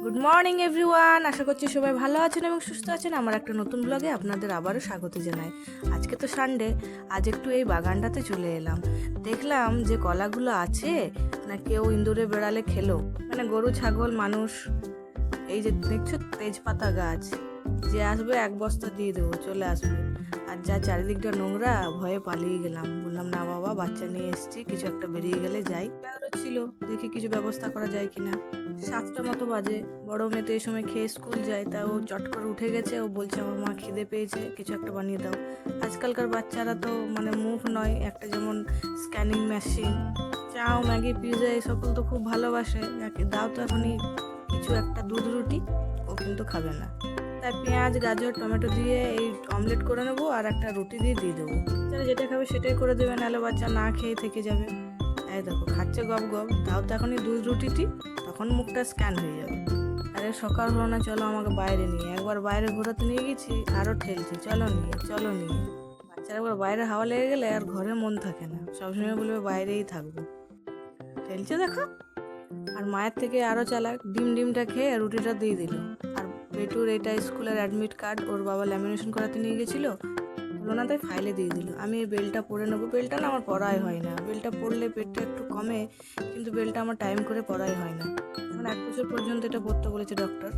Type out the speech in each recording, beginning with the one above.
Good morning everyone, আশা করছি সবাই ভালো আছেন এবং সুস্থ আছেন। আমার একটা নতুন ব্লগে আপনাদের আবারও স্বাগত জানাই। আজকে তো সানডে, আজ একটু এই বাগানটাতে চলে এলাম। দেখলাম যে কলাগুলো আছে না কেউ ইঁদুরে বেড়ালে খেলো, মানে গরু ছাগল মানুষ। এই যে দেখছো তেজপাতা গাছ, যে আসবে এক বস্তা দিয়ে দেবো, চলে আসবে। আর যা চারিদিকটা নোংরা, ভয়ে পালিয়ে গেলাম। বললাম না বাবা, বাচ্চা নিয়ে এসেছি, কিছু একটা বেরিয়ে গেলে যাই। ছিল, দেখি কিছু ব্যবস্থা করা যায় কিনা। 7টা মতো বাজে। বড় মেয়ে তো এই সময় খেয়ে স্কুল যায়, তা ও চট করে উঠে গেছে। ও বলছে আমার মা খিদে পেয়েছে, কিছু একটা বানিয়ে দাও। আজকালকার বাচ্চারা তো মানে মুখ নয়, একটা যেমন স্ক্যানিং মেশিন, চাও ম্যাগি পিৎজা এই সকল তো খুব ভালোবাসে। দাও তো এখনই কিছু একটা, দুধ রুটি। ও কিন্তু খাবে না। তাই পেঁয়াজ গাজর টমেটো দিয়ে এই অমলেট করে নেবো, আর একটা রুটি দিয়ে দেবো। তাহলে যেটা খাবে সেটাই করে দেবে, নাহলে বাচ্চা না খেয়ে থেকে যাবে। এই দেখো খাচ্ছে গপ গপ, তাও তো এখনই দুধ রুটিটি, তখন মুখটা স্ক্যান হয়ে যাবে। আরে সকাল হলো না, চলো আমাকে বাইরে নিয়ে। একবার বাইরে ঘোরাতে নিয়ে গেছি, আরও ঠেলছি, চলো নিয়ে চলো নিয়ে। বাচ্চারা একবার বাইরে হাওয়া লেগে গেলে আর ঘরে মন থাকে না, সবসময় বলবে বাইরেই থাকবো। ঠেলছে দেখো। আর মায়ের থেকে আরও চালাক, ডিমটা খেয়ে রুটিটা দিয়ে দিল। আর পেটুর এটা স্কুলের অ্যাডমিট কার্ড, ওর বাবা ল্যামিনেশন করাতে নিয়ে গেছিলো, হলো না তাই ফাইলে দিয়ে দিল। আমি এই বেলটা পরে নেবো। বেলটা না আমার পড়াই হয় না, বেলটা পড়লে পেটটা একটু কমে, কিন্তু বেলটা আমার টাইম করে পড়াই হয় না। এখন 1 বছর পর্যন্ত এটা পড়তে বলেছে ডক্টর।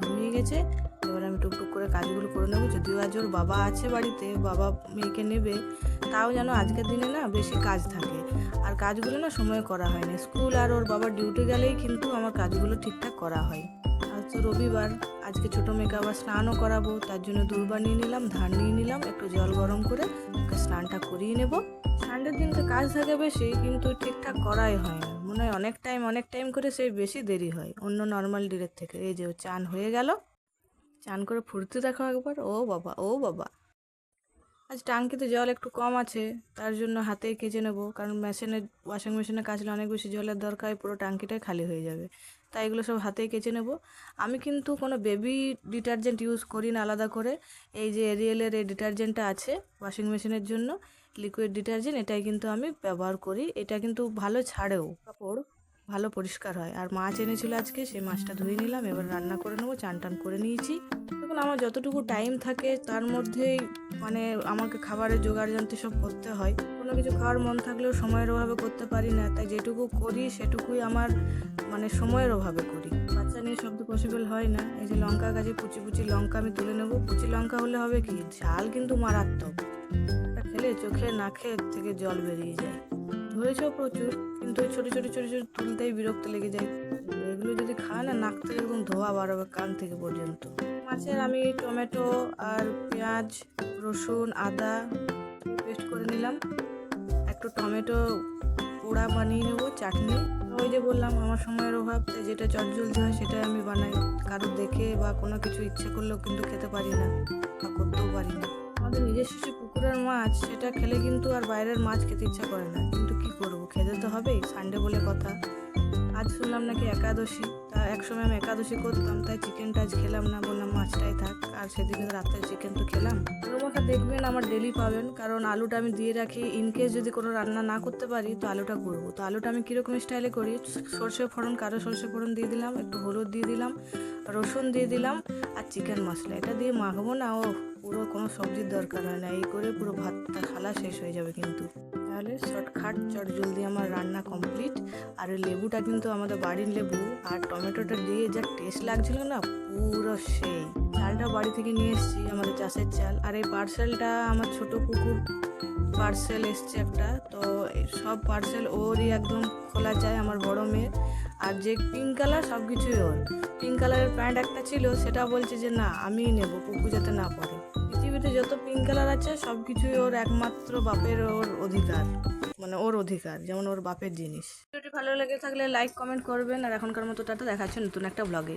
ঘুমিয়ে গেছে, এবার আমি টুকটুক করে কাজগুলো করে নেবো। যদিও আজ ওর বাবা আছে বাড়িতে, বাবা মেয়েকে নেবে, তাও যেন আজকের দিনে না বেশি কাজ থাকে, আর কাজগুলো না সময়ে করা হয় না। স্কুল আর ওর বাবার ডিউটি গেলেই কিন্তু আমার কাজগুলো ঠিকঠাক করা হয়। আজ তো রবিবার, আজকে ছোটো মেয়েকে আবার স্নানও করাবো, তার জন্য দুর্বা নিয়ে নিলাম, ধান নিয়ে নিলাম, একটু জল গরম করে ওকে স্নানটা করিয়ে নেব। সানডের দিনকে কাজ থাকে বেশি, কিন্তু ঠিকঠাক করাই হয় না। মনে হয় অনেক টাইম করে সেই বেশি দেরি হয় অন্য নর্মাল ডের থেকে। এই যে ও চান হয়ে গেল, চান করে ফুর্তি দেখো একবার। ও বাবা ও বাবা। আজ টাঙ্কিতে জল একটু কম আছে, তার জন্য হাতেই কেচে নেবো, কারণ ওয়াশিং মেশিনে কাচলে অনেক বেশি জলের দরকার, পুরো টাঙ্কিটাই খালি হয়ে যাবে। তাই এগুলো সব হাতেই কেচে নেবো। আমি কিন্তু কোনো বেবি ডিটারজেন্ট ইউজ করি না আলাদা করে। এই যে এরিয়েলের এই ডিটারজেন্টটা আছে ওয়াশিং মেশিনের জন্য, লিকুইড ডিটারজেন্ট, এটাই কিন্তু আমি ব্যবহার করি। এটা কিন্তু ভালো ছাড়েও, কাপড় ভালো পরিষ্কার হয়। আর মাছ এনেছিল আজকে, সেই মাছটা ধুয়ে নিলাম, এবার রান্না করে নেবো। চান টান করে নিয়েছি। দেখুন আমার যতটুকু টাইম থাকে তার মধ্যেই মানে আমাকে খাবারের জোগাড় যন্ত্র সব করতে হয়। কোনো কিছু খাওয়ার মন থাকলেও সময়ের অভাবে করতে পারি না, তাই যেটুকু করি সেটুকুই আমার মানে সময়ের অভাবে করি। বাচ্চা নিয়ে সব তো পসিবল হয় না। এই যে লঙ্কা গাছে কুচি লঙ্কা আমি তুলে নেবো। কুচি লঙ্কা হলে হবে কি, ঝাল কিন্তু মারাত্মক, এটা খেলে চোখে নাকের থেকে জল বেরিয়ে যায়। ধরেছেও প্রচুর, কিন্তু ওই ছোটো ছোটো তুলতেই বিরক্ত লেগে যায়। এগুলো যদি খায় না, নাক থেকে এরকম ধোয়া বার হবে কান থেকে পর্যন্ত। মাছের আমি টমেটো আর পেঁয়াজ রসুন আদা পেস্ট করে নিলাম, একটু টমেটো পোড়া বানিয়ে নেবো চাটনি। ওই যে বললাম আমার সময়ের অভাব, তাই যেটা চটজলদি হয় সেটাই আমি বানাই। কারোর দেখে বা কোনো কিছু ইচ্ছে করলেও কিন্তু খেতে পারি না বা করতেও পারি না। আমাদের নিজস্ব যে পুকুরের মাছ, সেটা খেলে কিন্তু আর বাইরের মাছ খেতে ইচ্ছা করে না, কিন্তু কি করবো, খেতে তো হবেই, সানডে বলে কথা। আজ শুনলাম নাকি একাদশী, তা একসময় আমি একাদশী করতাম, তাই চিকেনটা আজ খেলাম না, বললাম মাছটাই থাক। আর সেদিনে রাত্রে চিকেন তো খেলাম। আলু মাখা দেখবেন আমার ডেলি পাবেন, কারণ আলুটা আমি দিয়ে রাখি। ইনকেস যদি কোনো রান্না না করতে পারি তো আলুটা করবো। তো আলুটা আমি কীরকম স্টাইলে করি, সর্ষে ফোড়ন, কারো সর্ষে ফোড়ন দিয়ে দিলাম, একটু হলুদ দিয়ে দিলাম, রসুন দিয়ে দিলাম, আর চিকেন মশলা এটা দিয়ে মাখবো না, ও পুরো কোনো সবজির দরকার হয় না, এই করে পুরো ভাতটা খালা শেষ হয়ে যাবে কিন্তু। তাহলে শর্টকাট চটজলদি আমার রান্না কমপ্লিট। আর ওই লেবুটা কিন্তু আমাদের বাড়ির লেবু, আর টমেটোটা দিয়ে যা টেস্ট লাগছিল না, পুরো সেই। চালটা বাড়ি থেকে নিয়ে এসেছি, আমাদের চাষের চাল। আর এই পার্সেলটা আমার ছোট কুকুর পার্সেল এসছে একটা, তো সব পার্সেল ওরই একদম খোলা যায়, আমার বড় মেয়ের। আর যে পিঙ্ক কালার সব কিছুই ওর। পিঙ্ক কালারের প্যান্ট একটা ছিল, সেটা বলছে যে না আমিই নেবো, কুকু যাতে না পরে। পৃথিবীতে যত পিঙ্ক কালার আছে সব কিছুই ওর, একমাত্র বাপের ওর অধিকার, মানে ওর অধিকার, যেমন ওর বাপের জিনিস। ভিডিওটি ভালো লেগে থাকলে লাইক কমেন্ট করবেন, আর এখনকার মতো টাটা, দেখাচ্ছে নতুন একটা ব্লগে।